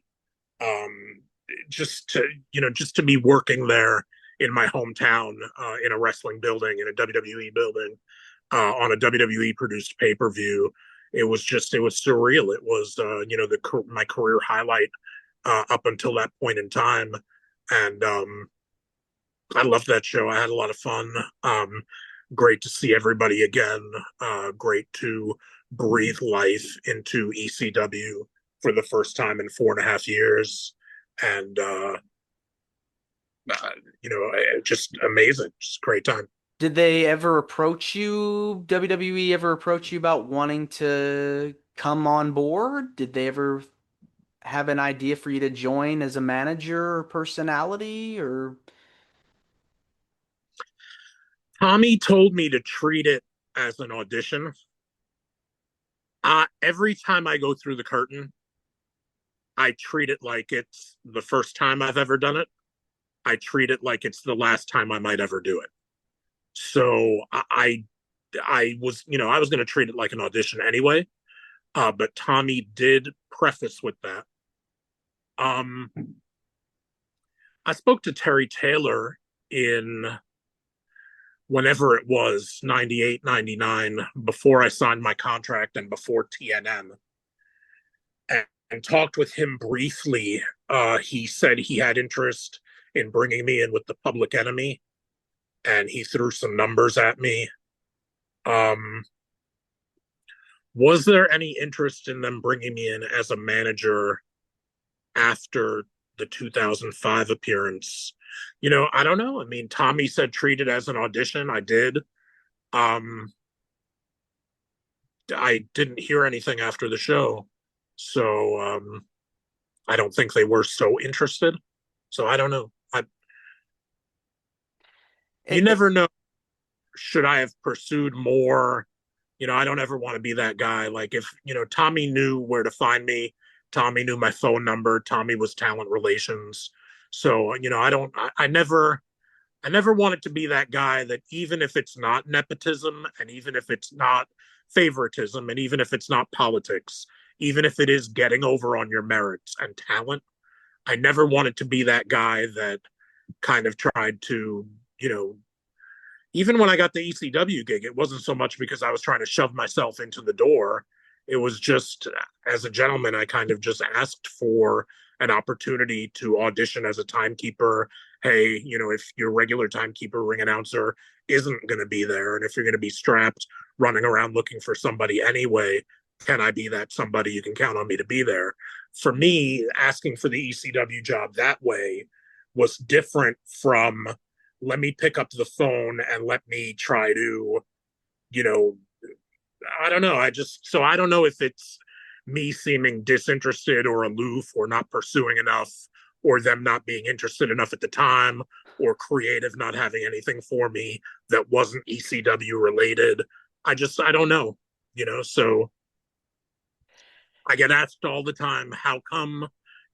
um, just to be working there in my hometown, in a wrestling building, in a WWE building, on a WWE produced pay per view. It was surreal. It was, my career highlight up until that point in time. And I loved that show. I had a lot of fun. great to see everybody again. Great to breathe life into ECW for the first time in 4.5 years. And, just amazing. Just great time. Did they ever approach you, WWE ever approach you about wanting to come on board? Did they ever have an idea for you to join as a manager or personality or Tommy told me to treat it as an audition. Every time I go through the curtain, I treat it like it's the first time I've ever done it. I treat it like it's the last time I might ever do it. So I was, I was going to treat it like an audition anyway. But Tommy did preface with that. Um, I spoke to Terry Taylor in whenever it was 98, 99, before I signed my contract and before TNN, and talked with him briefly. He said he had interest in bringing me in with the Public Enemy, and he threw some numbers at me. Was there any interest in them bringing me in as a manager after the 2005 appearance? I don't know. I mean, Tommy said treat it as an audition. I did. I didn't hear anything after the show, so I don't think they were so interested. So I don't know. You it, never know. Should I have pursued more? I don't ever want to be that guy. Like if, Tommy knew where to find me, Tommy knew my phone number, Tommy was talent relations. So, I never wanted to be that guy that even if it's not nepotism and even if it's not favoritism and even if it's not politics, even if it is getting over on your merits and talent, I never wanted to be that guy that kind of tried to, even when I got the ECW gig, it wasn't so much because I was trying to shove myself into the door. It was just, as a gentleman, I kind of just asked for an opportunity to audition as a timekeeper. Hey, if your regular timekeeper ring announcer isn't going to be there, and if you're going to be strapped running around looking for somebody anyway, can I be that somebody? You can count on me to be there. For me, asking for the ECW job that way was different from let me pick up the phone and let me try to, you know, I don't know. I don't know if it's me seeming disinterested or aloof or not pursuing enough or them not being interested enough at the time or creative not having anything for me that wasn't ECW related. I don't know, so I get asked all the time, how come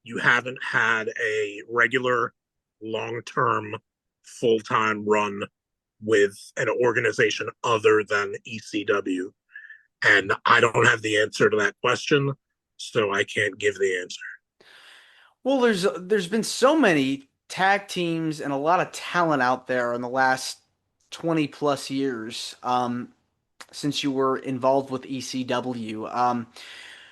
you haven't had a regular long-term full-time run with an organization other than ECW? And I don't have the answer to that question, so I can't give the answer. well, there's been so many tag teams and a lot of talent out there in the last 20 plus years since you were involved with ECW.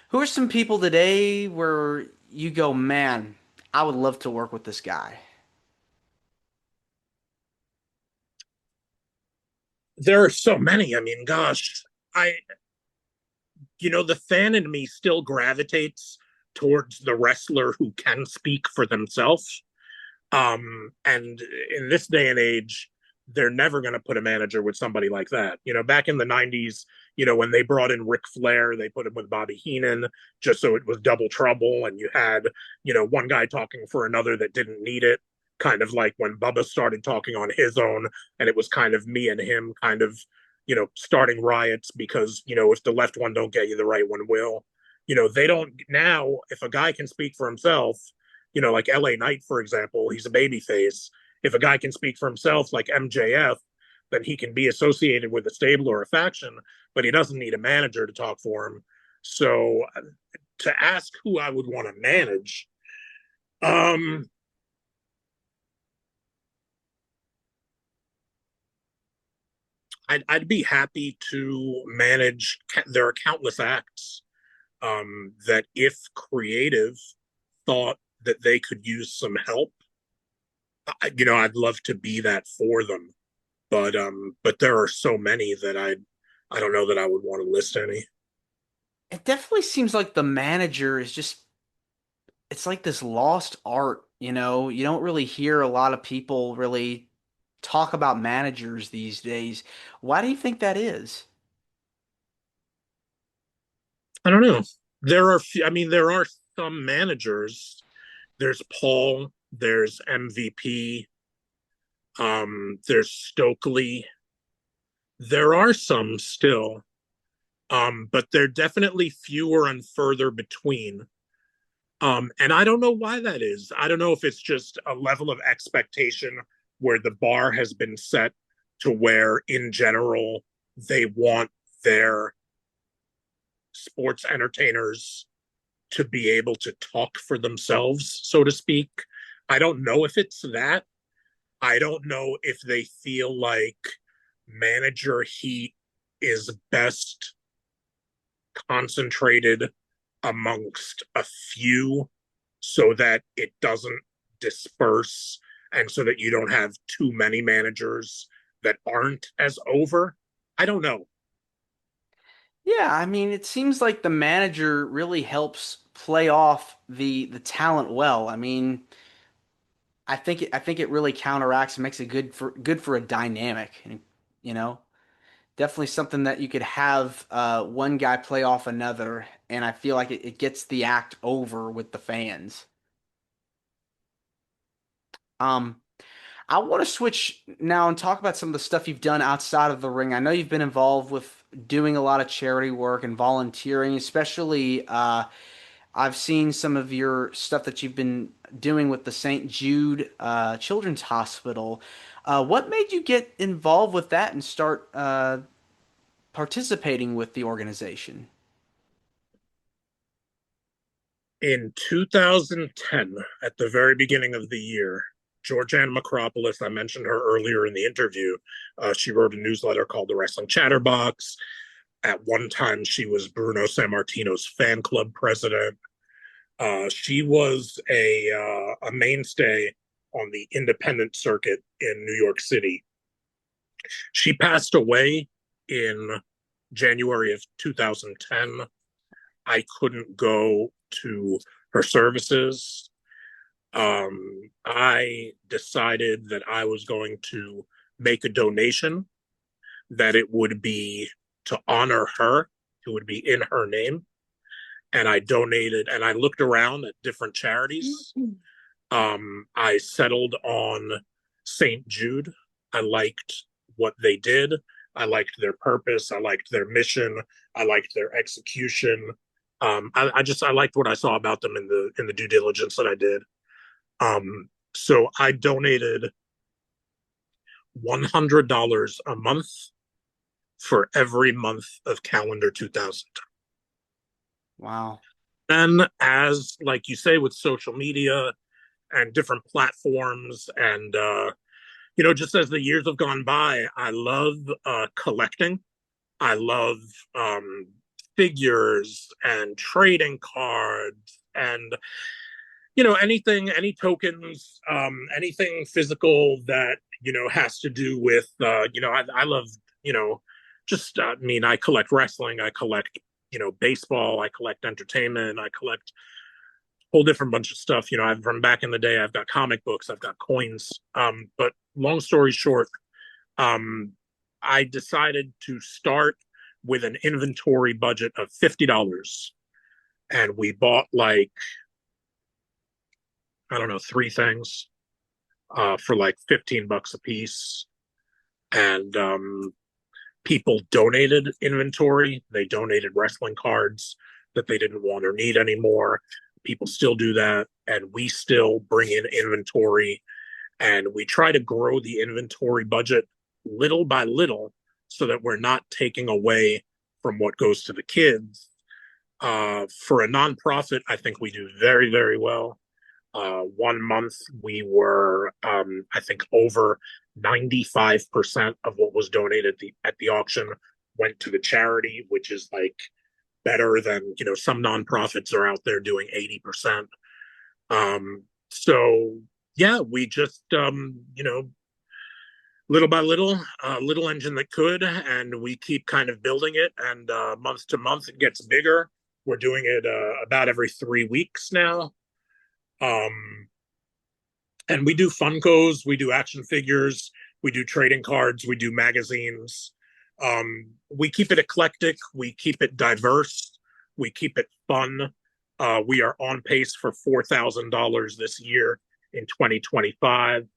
Who are some people today where you go, man, I would love to work with this guy? There are so many. I mean, gosh, I, the fan in me still gravitates towards the wrestler who can speak for themselves. And in this day and age, they're never going to put a manager with somebody like that. Back in the 90s, when they brought in Ric Flair, they put him with Bobby Heenan just so it was double trouble. And you had, one guy talking for another that didn't need it. Kind of like when Bubba started talking on his own, and it was kind of me and him kind of, starting riots because, if the left one don't get you, the right one will. They don't now, if a guy can speak for himself, like LA Knight, for example, he's a babyface. If a guy can speak for himself, like MJF, then he can be associated with a stable or a faction, but he doesn't need a manager to talk for him. So to ask who I would want to manage, I'd be happy to manage. There are countless acts that, if creative, thought that they could use some help, I'd love to be that for them. but there are so many that I don't know that I would want to list any. It definitely seems like the manager is just, it's like this lost art, you know? You don't really hear a lot of people really talk about managers these days. Why do you think that is? I don't know. There are some managers. There's Paul, there's MVP, there's Stokely. There are some still, but they're definitely fewer and further between. And I don't know why that is. I don't know if it's just a level of expectation where the bar has been set to where, in general, they want their sports entertainers to be able to talk for themselves, so to speak. I don't know if it's that. I don't know if they feel like manager heat is best concentrated amongst a few so that it doesn't disperse and so that you don't have too many managers that aren't as over. I don't know. Yeah, I mean, it seems like the manager really helps play off the talent well. I mean, I think it really counteracts and makes it good for a dynamic, you know? Definitely something that you could have one guy play off another, and I feel like it gets the act over with the fans. Um, I want to switch now and talk about some of the stuff you've done outside of the ring. I know you've been involved with doing a lot of charity work and volunteering, especially I've seen some of your stuff that you've been doing with the St. Jude Children's Hospital. What made you get involved with that and start participating with the organization? In 2010, at the very beginning of the year, Georgianne Macropolis, I mentioned her earlier in the interview, she wrote a newsletter called The Wrestling Chatterbox. At one time, she was Bruno Sammartino's fan club president. She was a mainstay on the independent circuit in New York City. She passed away in January of 2010. I couldn't go to her services. I decided that I was going to make a donation, that it would be to honor her, it would be in her name. And I donated, and I looked around at different charities. I settled on St. Jude. I liked what they did. I liked their purpose. I liked their mission. I liked their execution. I liked what I saw about them in the due diligence that I did. So I donated $100 a month for every month of calendar 2000. Wow. Then, as like you say, with social media and different platforms, and just as the years have gone by, I love collecting. I love figures and trading cards and any tokens, anything physical that has to do with I love just I collect wrestling, I collect baseball, I collect entertainment, I collect a whole different bunch of stuff. I've from back in the day, I've got comic books, I've got coins. But long story short, I decided to start with an inventory budget of $50, and we bought like I don't know, three things for like $15 a piece. And people donated inventory. They donated wrestling cards that they didn't want or need anymore. People still do that. And we still bring in inventory. And we try to grow the inventory budget little by little so that we're not taking away from what goes to the kids. For a nonprofit, I think we do very, very well. One month we were, I think, over 95% of what was donated at the auction went to the charity, which is like better than some nonprofits are out there doing 80%. So yeah, we just little by little, little engine that could, and we keep kind of building it. And month to month, it gets bigger. We're doing it about every 3 weeks now. Um, and we do Funkos, we do action figures, we do trading cards, we do magazines. We keep it eclectic, we keep it diverse, we keep it fun. We are on pace for $4,000 this year in 2025.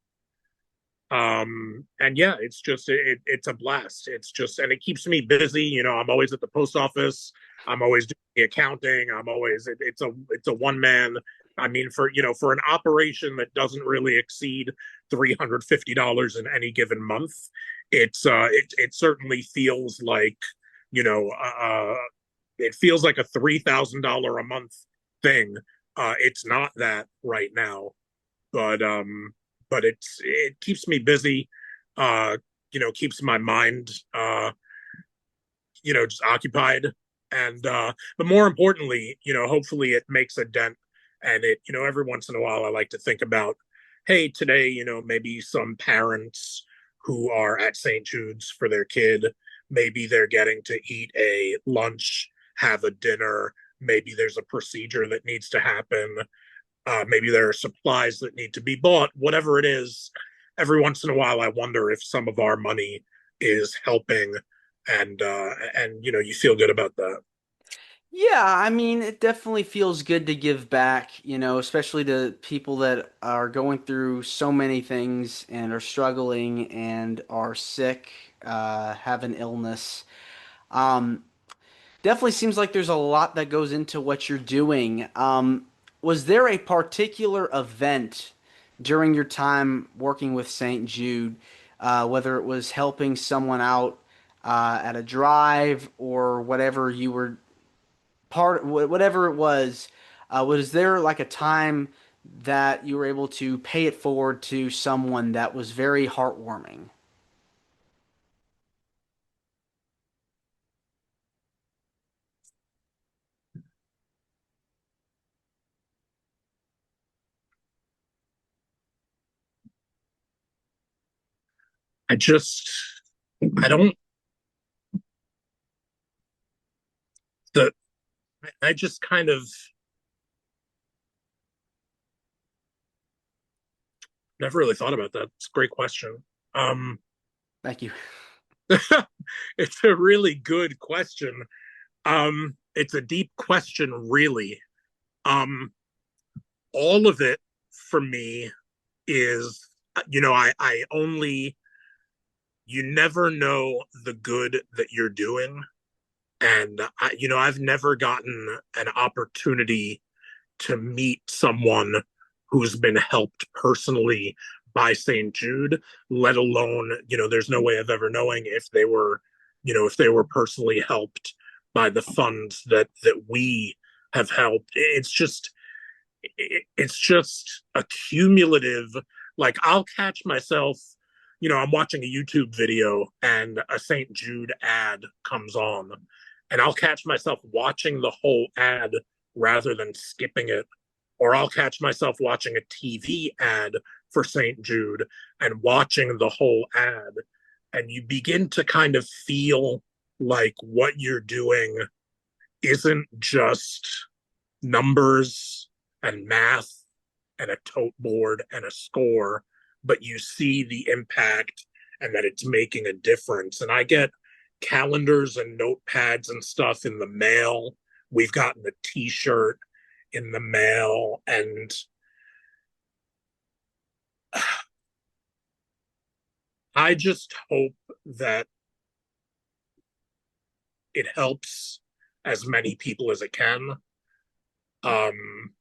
And yeah, it's a blast. It's just, and it keeps me busy. I'm always at the post office. I'm always doing the accounting. It's a one man. I mean, for an operation that doesn't really exceed $350 in any given month, it certainly feels like, you know, it feels like a $3,000 a month thing. It's not that right now, but it keeps me busy, uh keeps my mind just occupied, and but more importantly, hopefully it makes a dent. And every once in a while I like to think about, hey, today, maybe some parents who are at St. Jude's for their kid, maybe they're getting to eat a lunch, have a dinner, maybe there's a procedure that needs to happen, maybe there are supplies that need to be bought, whatever it is. Every once in a while, I wonder if some of our money is helping, and you feel good about that. Yeah, I mean, it definitely feels good to give back, especially to people that are going through so many things and are struggling and are sick, have an illness. Um, Definitely seems like there's a lot that goes into what you're doing. Was there a particular event during your time working with St. Jude, whether it was helping someone out at a drive or whatever you were whatever it was there like a time that you were able to pay it forward to someone that was very heartwarming? I just, I don't, the, I just kind of never really thought about that. It's a great question. Um, Thank you. it's a really good question. It's a deep question, really. Um, all of it for me is, I only, you never know the good that you're doing. And I've never gotten an opportunity to meet someone who's been helped personally by St. Jude, let alone, there's no way of ever knowing if they were personally helped by the funds that we have helped. It's just a cumulative, like, I'll catch myself, I'm watching a YouTube video and a St. Jude ad comes on, and I'll catch myself watching the whole ad rather than skipping it. Or I'll catch myself watching a TV ad for St. Jude and watching the whole ad. And you begin to kind of feel like what you're doing isn't just numbers and math and a tote board and a score, but you see the impact and that it's making a difference. And I get calendars and notepads and stuff in the mail. We've gotten a t-shirt in the mail, and I just hope that it helps as many people as it can. Um,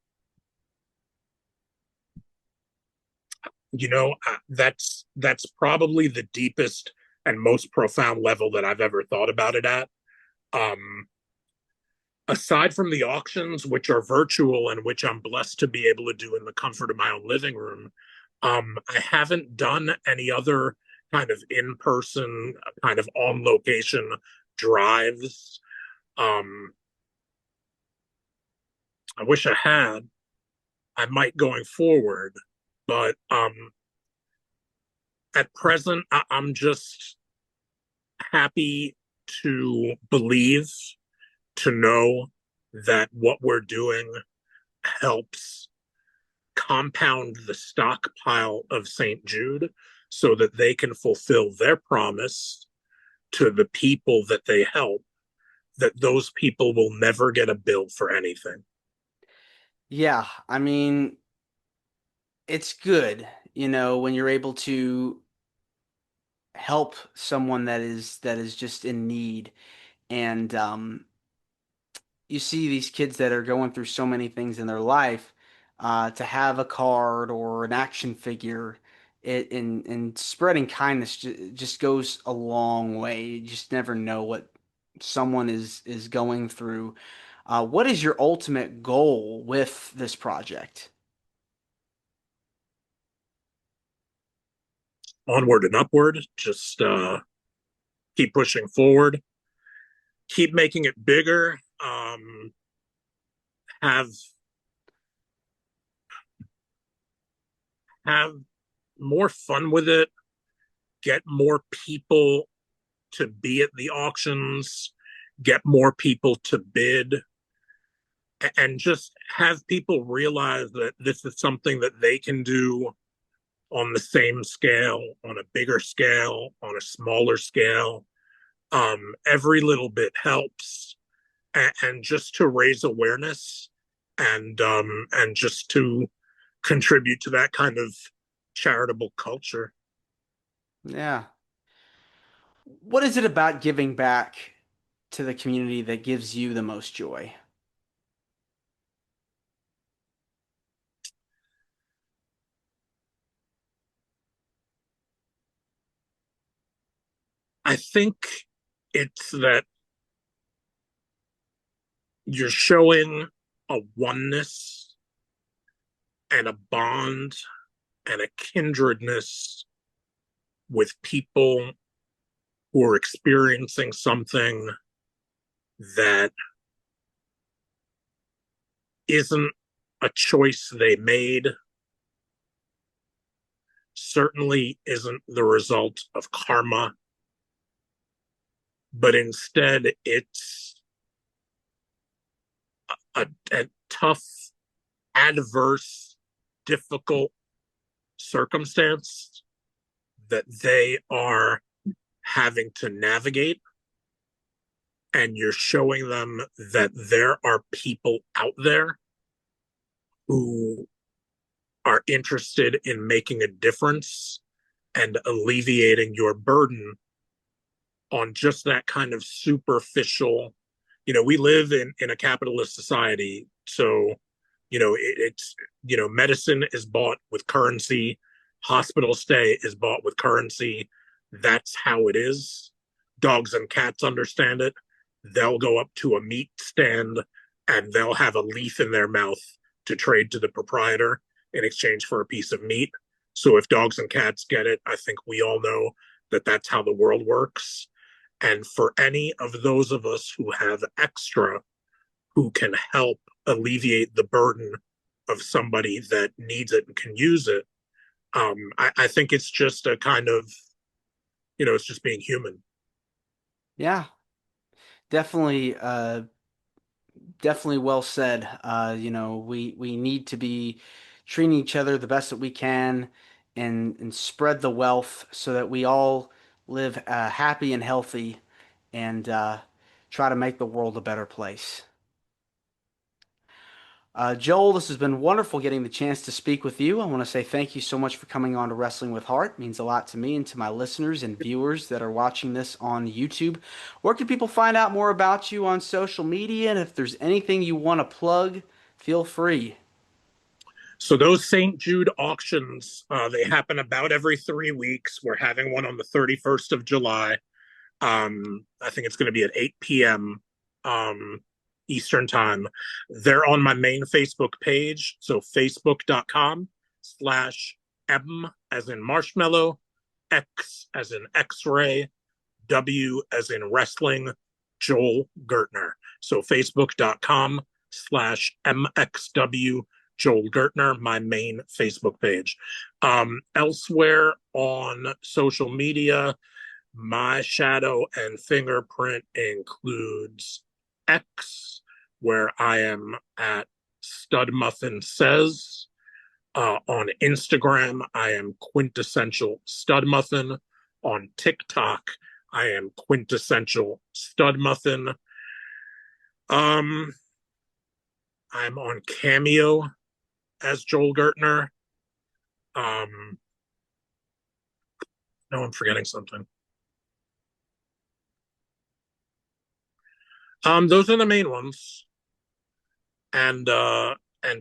that's probably the deepest and most profound level that I've ever thought about it at. Um, Aside from the auctions, which are virtual and which I'm blessed to be able to do in the comfort of my own living room, I haven't done any other kind of in-person, kind of on location drives. Um, I wish I had. I might going forward, but At present, I'm just happy to believe, to know that what we're doing helps compound the stockpile of St. Jude so that they can fulfill their promise to the people that they help, that those people will never get a bill for anything. Yeah, I mean, it's good, when you're able to help someone that is just in need. And you see these kids that are going through so many things in their life, to have a card or an action figure, and spreading kindness just goes a long way. You just never know what someone is going through. What is your ultimate goal with this project? Onward and upward, just keep pushing forward, keep making it bigger, have have more fun with it, get more people to be at the auctions, get more people to bid, and just have people realize that this is something that they can do on the same scale, on a bigger scale, on a smaller scale. Every little bit helps, and just to raise awareness, and just to contribute to that kind of charitable culture. Yeah. What is it about giving back to the community that gives you the most joy? I think it's that you're showing a oneness and a bond and a kindredness with people who are experiencing something that isn't a choice they made, certainly isn't the result of karma, but instead it's a tough, adverse, difficult circumstance that they are having to navigate. And you're showing them that there are people out there who are interested in making a difference and alleviating your burden on just that kind of superficial. We live in a capitalist society, so it's medicine is bought with currency, hospital stay is bought with currency. That's how it is. Dogs and cats understand it. They'll go up to a meat stand and they'll have a leaf in their mouth to trade to the proprietor in exchange for a piece of meat. So if dogs and cats get it, I think we all know that that's how the world works. And for any of those of us who have extra, who can help alleviate the burden of somebody that needs it and can use it, I think it's just a kind of, it's just being human. Yeah, definitely, definitely well said. We need to be treating each other the best that we can, and spread the wealth so that we all live happy and healthy, and try to make the world a better place. Joel, this has been wonderful getting the chance to speak with you. I want to say thank you so much for coming on to Wrestling with Heart. It means a lot to me and to my listeners and viewers that are watching this on YouTube. Where can people find out more about you on social media? And if there's anything you want to plug, feel free. So those St. Jude auctions, they happen about every 3 weeks. We're having one on the 31st of July. I think it's going to be at 8 p.m. Eastern time. They're on my main Facebook page. So facebook.com/M as in marshmallow, X as in X-ray, W as in wrestling, Joel Gertner. So facebook.com/MXW Joel Gertner, my main Facebook page. Elsewhere on social media, my shadow and fingerprint includes X, where I am at Stud Muffin Says. On Instagram, I am Quintessential Stud Muffin. On TikTok, I am Quintessential Stud Muffin. I'm on Cameo as Joel Gertner. No, I'm forgetting something. Those are the main ones. And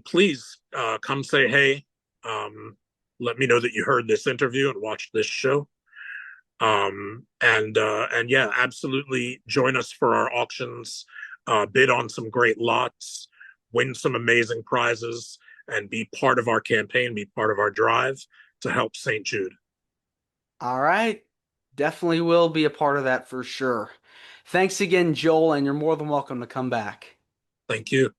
please come say hey. Let me know that you heard this interview and watched this show. And yeah, absolutely join us for our auctions. Bid on some great lots, win some amazing prizes, and be part of our campaign, be part of our drive to help St. Jude. All right. Definitely will be a part of that for sure. Thanks again, Joel, and you're more than welcome to come back. Thank you.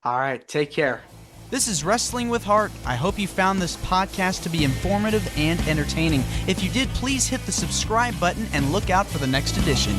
All right. Take care. This is Wrestling with Heart. I hope you found this podcast to be informative and entertaining. If you did, please hit the subscribe button and look out for the next edition.